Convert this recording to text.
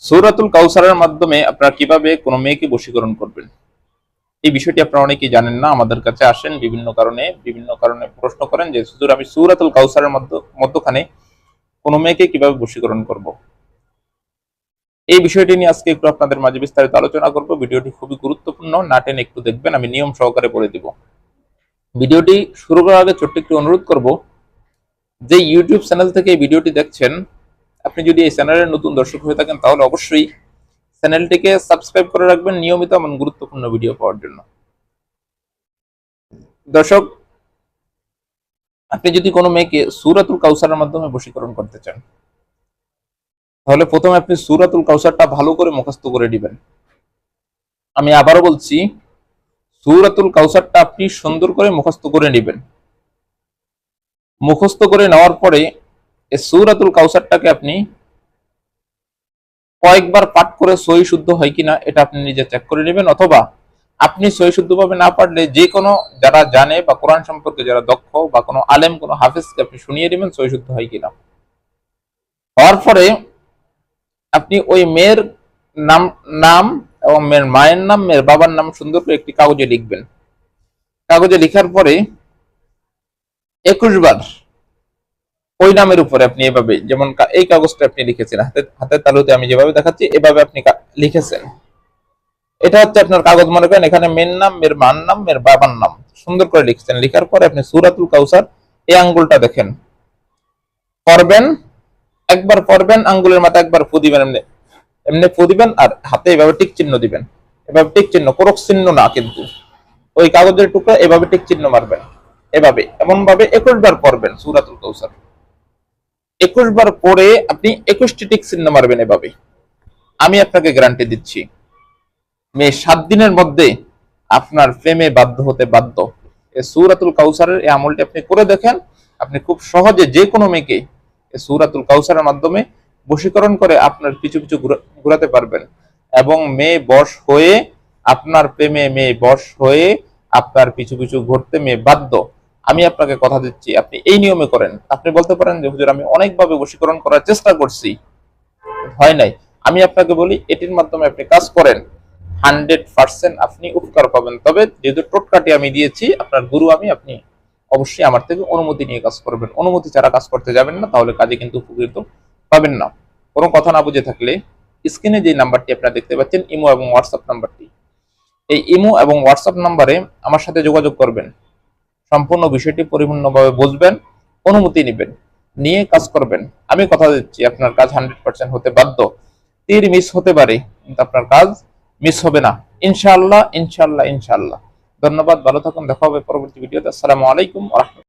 সূরাতুল কাউসারের মাধ্যমে আপনারা কিভাবে কোনো মেয়েকে বশীকরণ করবেন, এই বিষয়টি আপনারা অনেকেই জানেন না। আমাদের কাছে আসেন বিভিন্ন কারণে প্রশ্ন করেন যে হুজুর, আমি সূরাতুল কাউসারের মধ্যখানে কোনো মেয়েকে কিভাবে বশীকরণ করব। এই বিষয়টি নিয়ে আজকে একটু আপনাদের মাঝে বিস্তারিত আলোচনা করব। ভিডিওটি খুবই গুরুত্বপূর্ণ, না টেনে একটু দেখবেন, আমি নিয়ম সহকারে বলে দিব। ভিডিওটি শুরু করার আগে ছোট্ট একটু অনুরোধ করব, যে ইউটিউব চ্যানেল থেকে এই ভিডিওটি দেখছেন, আপনি যদি এই চ্যানেলের নতুন দর্শক হয়ে থাকেন তাহলে অবশ্যই চ্যানেলটিকে সাবস্ক্রাইব করে রাখবেন নিয়মিত এমন গুরুত্বপূর্ণ ভিডিও পাওয়ার জন্য। দর্শক, আপনি যদি কোনো মেয়েকে সূরাতুল কাউসারের মাধ্যমে বশীকরণ করতে চান, তাহলে প্রথমে আপনি সূরাতুল কাউসারটা ভালো করে মুখস্থ করে দিবেন। আমি আবারও বলছি, সূরাতুল কাউসারটা আপনি সুন্দর করে মুখস্থ করে নেবেন। মুখস্থ করে নেওয়ার পরে এই সূরাতুল কাউসারটাকে আপনি কয়েকবার পাঠ করে সহি শুদ্ধ হয় কিনা এটা আপনি নিজে চেক করে নেবেন, অথবা আপনি সহি শুদ্ধভাবে না পারলে যে কোনো যারা জানে বা কোরআন সম্পর্কে যারা দক্ষ বা কোনো আলেম কোনো হাফেজকে আপনি শুনিয়ে নেবেন সহি শুদ্ধ হয় কিনা। হওয়ার পরে আপনি ওই মেয়ের নাম নাম এবং মেয়ের মায়ের নাম, মেয়ের বাবার নাম সুন্দর করে একটি কাগজে লিখবেন। কাগজে লিখার পরে 21 বার ওই নামের উপরে আপনি এভাবে, যেমন এই কাগজটা আপনি লিখেছেন, হাতের তালুতে আমি যেভাবে দেখাচ্ছি এভাবে আপনি লিখেছেন। এটা হচ্ছে আপনার কাগজ, মনে করেন এখানে মেয়ের নাম, মেয়ের মার নাম, মেয়ের বাবার নাম সুন্দর করে লিখছেন। লিখার পরে আপনি সূরাতুল কাউসার এই আঙ্গুলটা দেখেন পড়বেন, একবার পড়বেন, আঙ্গুলের মাথা একবার ফু দিবেন, এমনি এমনি ফু দিবেন, আর হাতে এভাবে টিক চিহ্ন দিবেন। এভাবে টিক চিহ্ন, কোরক চিহ্ন না, কিন্তু ওই কাগজের টুকরা এভাবে টিক চিহ্ন মারবেন। এভাবে এমন ভাবে 21 বার পড়বেন সূরাতুল কাউসার। 21 বার পরে আপনি 21টি টিক চিহ্ন মারবেন এভাবে। আমি আপনাকে গ্যারান্টি দিচ্ছি, মেয়ে 7 দিনের মধ্যে আপনার প্রেমে বাধ্য হতে বাধ্য। এই সূরাতুল কাউসারের এই আমলটি আপনি করে দেখেন, আপনি খুব সহজে যে কোনো মেয়েকে এই সূরাতুল কাউসারের মাধ্যমে বশীকরণ করে আপনার পিছু পিছু ঘোরাতে পারবেন, এবং মেয়ে বশ হয়ে আপনার প্রেমে, মেয়ে বশ হয়ে আপনার পিছু পিছু ঘুরতে মেয়ে বাধ্য। আমি আপনাকে কথা দিচ্ছি, আপনি এই নিয়মে করেন। আপনি বলতে পারেন যে হুজুর, আমি অনেকভাবে বশীকরণ করার চেষ্টা করছি, হয় নাই। আমি আপনাকে বলি, এটির মাধ্যমে আপনি কাজ করেন, 100% আপনি উপকার পাবেন। তবে যেহেতু টোটকাটি আমি দিয়েছি, আপনার গুরু আমি, আপনি অবশ্যই আমার থেকে অনুমতি নিয়ে কাজ করবেন। অনুমতি ছাড়া কাজ করতে যাবেন না, তাহলে কাজে কিন্তু উপকৃত পাবেন না। কোনো কথা না বুঝে থাকলে স্ক্রিনে যে নাম্বারটি আপনারা দেখতে পাচ্ছেন, ইমো এবং হোয়াটসঅ্যাপ নাম্বারটি, এই ইমো এবং হোয়াটসঅ্যাপ নাম্বারে আমার সাথে যোগাযোগ করবেন। সম্পূর্ণ বিষয়টি পরিপূর্ণভাবে বুঝবেন, অনুমতি নেবেন, নিয়ে কাজ করবেন। আমি কথা দিচ্ছি, আপনার কাজ 100% হতে বাধ্য। তীর মিস হতে পারে, কিন্তু আপনার কাজ মিস হবে না, ইনশাআল্লাহ ইনশাআল্লাহ ইনশাআল্লাহ। ধন্যবাদ, ভালো থাকুন, দেখা হবে পরবর্তী ভিডিওতে। আসসালামু আলাইকুম ওয়া রাহমাতুল্লাহ।